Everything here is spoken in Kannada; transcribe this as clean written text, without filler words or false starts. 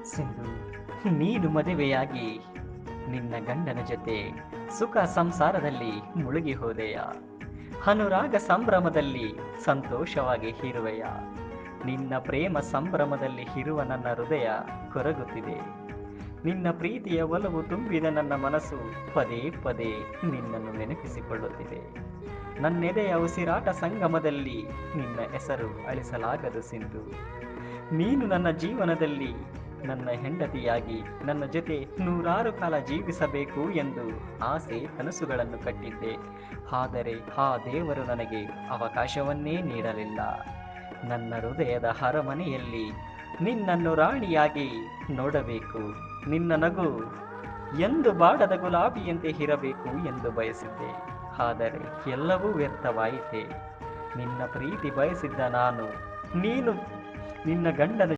ಸಿಂಧು, ನೀನು ಮದುವೆಯಾಗಿ ನಿನ್ನ ಗಂಡನ ಜೊತೆ ಸುಖ ಸಂಸಾರದಲ್ಲಿ ಮುಳುಗಿ ಹೋದೆಯ. ಅನುರಾಗ ಸಂಭ್ರಮದಲ್ಲಿ ಸಂತೋಷವಾಗಿ ಇರುವೆಯ. ನಿನ್ನ ಪ್ರೇಮ ಸಂಭ್ರಮದಲ್ಲಿ ಇರುವ ನನ್ನ ಹೃದಯ ಕೊರಗುತ್ತಿದೆ. ನಿನ್ನ ಪ್ರೀತಿಯ ಒಲವು ತುಂಬಿದ ನನ್ನ ಮನಸ್ಸು ಪದೇ ಪದೇ ನಿನ್ನನ್ನು ನೆನಪಿಸಿಕೊಳ್ಳುತ್ತಿದೆ. ನನ್ನೆದೆಯ ಉಸಿರಾಟ ಸಂಗಮದಲ್ಲಿ ನಿನ್ನ ಹೆಸರು ಅಳಿಸಲಾಗದು ಸಿಂಧು. ನೀನು ನನ್ನ ಜೀವನದಲ್ಲಿ ನನ್ನ ಹೆಂಡತಿಯಾಗಿ ನನ್ನ ಜೊತೆ 100 ಕಾಲ ಜೀವಿಸಬೇಕು ಎಂದು ಆಸೆ ಕನಸುಗಳನ್ನು ಕಟ್ಟಿದ್ದೆ. ಆದರೆ ಆ ದೇವರು ನನಗೆ ಅವಕಾಶವನ್ನೇ ನೀಡಲಿಲ್ಲ. ನನ್ನ ಹೃದಯದ ಅರಮನೆಯಲ್ಲಿ ನಿನ್ನನ್ನು ರಾಣಿಯಾಗಿ ನೋಡಬೇಕು. ನಿನ್ನ ನಗು ಎಂದು ಬಾಡದ ಗುಲಾಬಿಯಂತೆ ಇರಬೇಕು ಎಂದು ಬಯಸಿದ್ದೆ. ಆದರೆ ಎಲ್ಲವೂ ವ್ಯರ್ಥವಾಯಿತೆ. ನಿನ್ನ ಪ್ರೀತಿ ಬಯಸಿದ್ದ ನಾನು, ನೀನು ನಿನ್ನ ಗಂಡನ